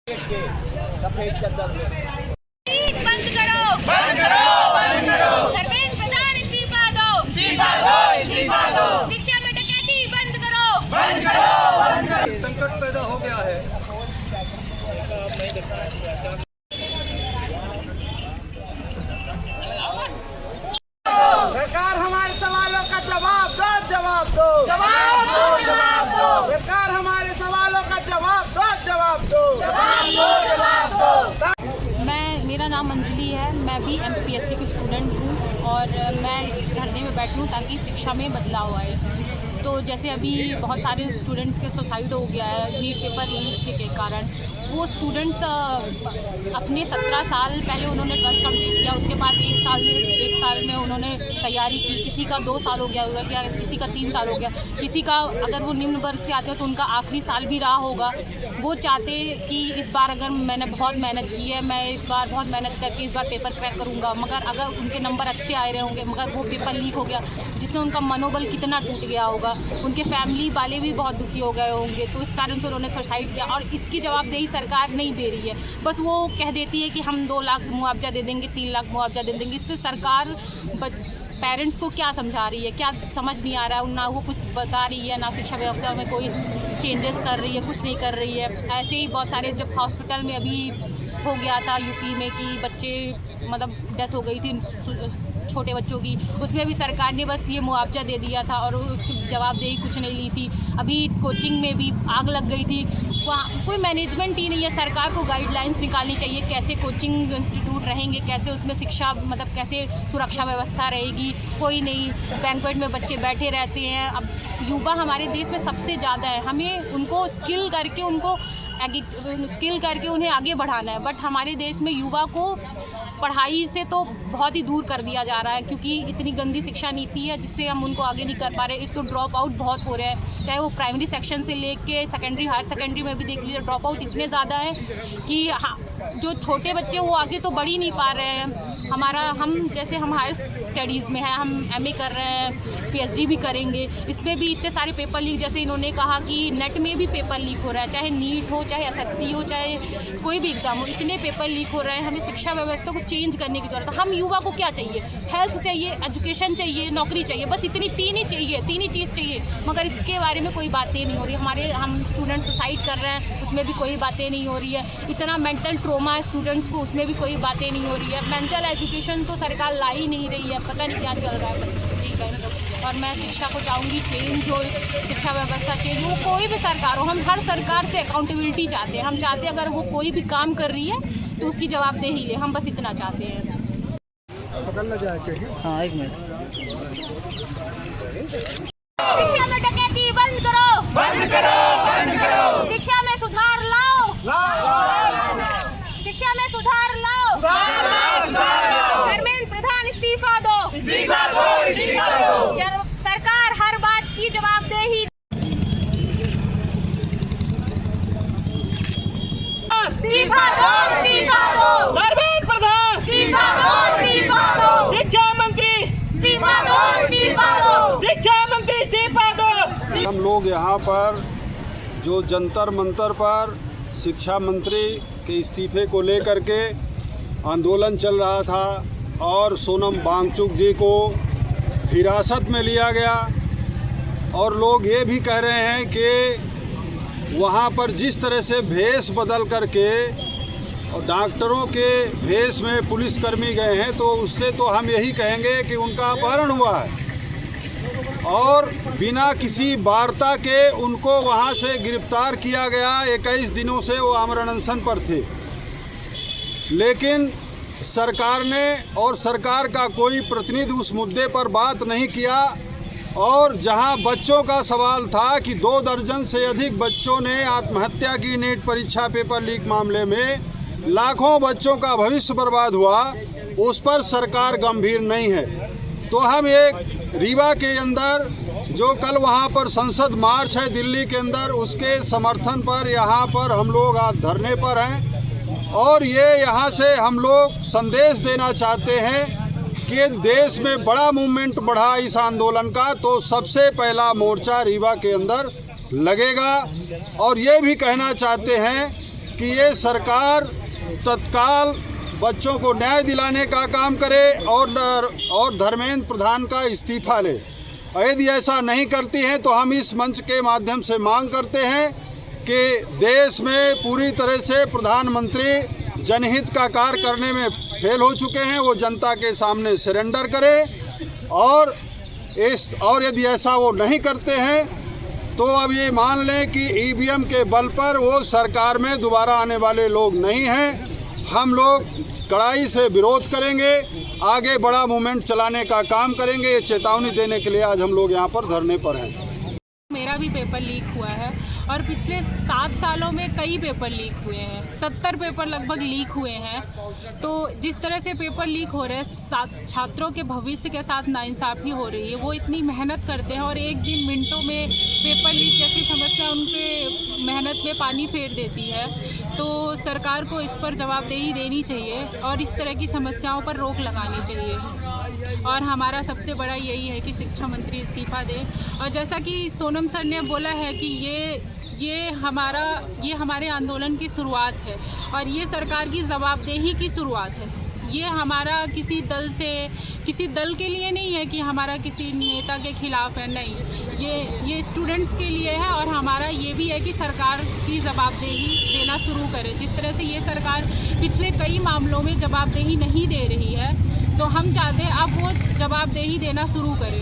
सफेद चद्दर बंद करो, बंद करो, बंद करो। धर्मेंद्र प्रधान इस्तीफा दो, इस्तीफा दो, इस्तीफा दो। शिक्षा में डकैती बंद करो, बंद करो, बंद करो। संकट पैदा हो गया है। सरकार हमारे सवालों का जवाब दो, जवाब दो, जवाब दो, जवाब दो। सरकार हमारे सवालों का जवाब दो, जवाब दो, जवाब दो, जवाब दो। मेरा नाम अंजलि है। मैं भी एमपीएससी की स्टूडेंट हूँ और मैं इस धरने में बैठी हूँ ताकि शिक्षा में बदलाव आए। तो जैसे अभी बहुत सारे स्टूडेंट्स के सुसाइड हो गया है नीट पेपर लीक के कारण। वो स्टूडेंट्स अपने 17 साल पहले उन्होंने 12th कंप्लीट किया, उसके बाद एक साल में उन्होंने तैयारी की। किसी का 2 साल हो गया होगा, क्या किसी का 3 साल हो गया, किसी का अगर वो निम्न वर्ग से आते हो तो उनका आखिरी साल भी रहा होगा। वो चाहते कि इस बार अगर मैंने बहुत मेहनत की है, मैं इस बार बहुत मेहनत करके इस बार पेपर क्रैक करूँगा, मगर अगर उनके नंबर अच्छे आए रहे होंगे मगर वो पेपर लीक हो गया जिससे उनका मनोबल कितना टूट गया होगा, उनके फैमिली वाले भी बहुत दुखी हो गए होंगे। तो इस कारण से उन्होंने सुसाइड किया और इसकी जवाबदेही सरकार नहीं दे रही है। बस वो कह देती है कि हम 2 लाख मुआवजा दे देंगे, 3 लाख मुआवजा दे देंगे। इससे सरकार पेरेंट्स को क्या समझा रही है, क्या समझ नहीं आ रहा है। ना वो कुछ बता रही है, ना शिक्षा व्यवस्था में कोई चेंजेस कर रही है, कुछ नहीं कर रही है। ऐसे ही बहुत सारे जब हॉस्पिटल में अभी हो गया था यूपी में कि बच्चे मतलब डेथ हो गई थी छोटे बच्चों की, उसमें भी सरकार ने बस ये मुआवजा दे दिया था और उसकी जवाबदेही कुछ नहीं ली थी। अभी कोचिंग में भी आग लग गई थी, वहाँ कोई मैनेजमेंट ही नहीं है। सरकार को गाइडलाइंस निकालनी चाहिए कैसे कोचिंग इंस्टीट्यूट रहेंगे, कैसे उसमें शिक्षा मतलब कैसे सुरक्षा व्यवस्था रहेगी। कोई नहीं, बैंक्वेट में बच्चे बैठे रहते हैं। अब युवा हमारे देश में सबसे ज़्यादा है, हमें उनको स्किल करके उन्हें आगे बढ़ाना है। बट हमारे देश में युवा को पढ़ाई से तो बहुत ही दूर कर दिया जा रहा है क्योंकि इतनी गंदी शिक्षा नीति है जिससे हम उनको आगे नहीं कर पा रहे। एक तो ड्रॉप आउट बहुत हो रहा है, चाहे वो प्राइमरी सेक्शन से लेके सेकेंडरी हायर सेकेंडरी में भी देख लीजिए, ड्रॉप आउट इतने ज़्यादा है कि जो छोटे बच्चे वो आगे तो बढ़ ही नहीं पा रहे हैं। हम हायर स्टडीज़ में हैं, हम एमए कर रहे हैं, पीएचडी भी करेंगे, इसमें भी इतने सारे पेपर लीक। जैसे इन्होंने कहा कि नेट में भी पेपर लीक हो रहा है, चाहे नीट हो, चाहे एसएससी हो, चाहे कोई भी एग्ज़ाम हो, इतने पेपर लीक हो रहे हैं। हमें शिक्षा व्यवस्था को चेंज करने की ज़रूरत है। हम युवा को क्या चाहिए? हेल्थ चाहिए, एजुकेशन चाहिए, नौकरी चाहिए, बस इतनी तीन ही चीज़ चाहिए। मगर इसके बारे में कोई बातें नहीं हो रही। हम स्टूडेंट सुसाइड कर रहे हैं, उसमें भी कोई बातें नहीं हो रही है। इतना मेंटल ट्रॉमा है स्टूडेंट्स को, उसमें भी कोई बातें नहीं हो रही है। मेंटल एजुकेशन तो सरकार ला ही नहीं रही है, पता नहीं क्या चल रहा है। बस यही कहना चाहूँगी। और मैं शिक्षा को चाहूँगी चेंज हो, शिक्षा व्यवस्था चेंज हो। कोई भी सरकार हो, हम हर सरकार से अकाउंटेबिलिटी चाहते हैं। हम चाहते हैं अगर वो कोई भी काम कर रही है तो उसकी जवाबदेही ले, हम बस इतना चाहते हैं। पकड़ना चाहते हैं। हाँ, 1 मिनट। शिक्षा में डकैती बंद करो, बंद करो, बंद करो। शिक्षा में सुधार लाओ, शिक्षा में सुधार लाओ। धर्मेंद्र प्रधान इस्तीफा दो, इस्तीफा दो, इस्तीफा दो। सरकार हर बात की जवाबदेही इस्तीफा दो, इस्तीफा दो। धर्मेंद्र प्रधान इस्तीफा दो, इस्तीफा दो। शिक्षा मंत्री इस्तीफा दो, इस्तीफा दो। शिक्षा मंत्री इस्तीफा दो। हम लोग यहाँ पर जो जंतर मंतर पर शिक्षा मंत्री के इस्तीफे को लेकर के आंदोलन चल रहा था और सोनम वांगचुक जी को हिरासत में लिया गया और लोग ये भी कह रहे हैं कि वहाँ पर जिस तरह से भेष बदल करके और डॉक्टरों के भेष में पुलिसकर्मी गए हैं तो उससे तो हम यही कहेंगे कि उनका अपहरण हुआ है और बिना किसी वार्ता के उनको वहाँ से गिरफ्तार किया गया। 21 दिनों से वो आमरण अनशन पर थे, लेकिन सरकार ने और सरकार का कोई प्रतिनिधि उस मुद्दे पर बात नहीं किया। और जहां बच्चों का सवाल था कि 2 दर्जन से अधिक बच्चों ने आत्महत्या की नीट परीक्षा पेपर लीक मामले में, लाखों बच्चों का भविष्य बर्बाद हुआ, उस पर सरकार गंभीर नहीं है। तो हम एक रीवा के अंदर जो कल वहां पर संसद मार्च है दिल्ली के अंदर, उसके समर्थन पर यहाँ पर हम लोग आज धरने पर हैं और ये यहाँ से हम लोग संदेश देना चाहते हैं कि देश में बड़ा मूवमेंट बढ़ा इस आंदोलन का तो सबसे पहला मोर्चा रीवा के अंदर लगेगा। और ये भी कहना चाहते हैं कि ये सरकार तत्काल बच्चों को न्याय दिलाने का काम करे और धर्मेंद्र प्रधान का इस्तीफा ले। यदि ऐसा नहीं करती हैं तो हम इस मंच के माध्यम से मांग करते हैं कि देश में पूरी तरह से प्रधानमंत्री जनहित का कार्य करने में फेल हो चुके हैं, वो जनता के सामने सरेंडर करें और यदि ऐसा वो नहीं करते हैं तो अब ये मान लें कि ईवीएम के बल पर वो सरकार में दोबारा आने वाले लोग नहीं हैं। हम लोग कड़ाई से विरोध करेंगे, आगे बड़ा मूवमेंट चलाने का काम करेंगे। ये चेतावनी देने के लिए आज हम लोग यहाँ पर धरने पर हैं। मेरा भी पेपर लीक हुआ है और पिछले 7 सालों में कई पेपर लीक हुए हैं, 70 पेपर लगभग लीक हुए हैं। तो जिस तरह से पेपर लीक हो रहे हैं, छात्रों के भविष्य के साथ नाइंसाफ़ी हो रही है। वो इतनी मेहनत करते हैं और एक दिन मिनटों में पेपर लीक जैसी समस्या उनके मेहनत में पानी फेर देती है। तो सरकार को इस पर जवाबदेही देनी चाहिए और इस तरह की समस्याओं पर रोक लगानी चाहिए। और हमारा सबसे बड़ा यही है कि शिक्षा मंत्री इस्तीफा दे। और जैसा कि सोनम सर ने बोला है कि ये हमारे आंदोलन की शुरुआत है और ये सरकार की जवाबदेही की शुरुआत है। ये हमारा किसी दल के लिए नहीं है कि हमारा किसी नेता के खिलाफ है, नहीं, ये स्टूडेंट्स के लिए है। और हमारा ये भी है कि सरकार की जवाबदेही देना शुरू करे। जिस तरह से ये सरकार पिछले कई मामलों में जवाबदेही नहीं दे रही है, तो हम चाहते हैं अब वो जवाबदेही देना शुरू करे।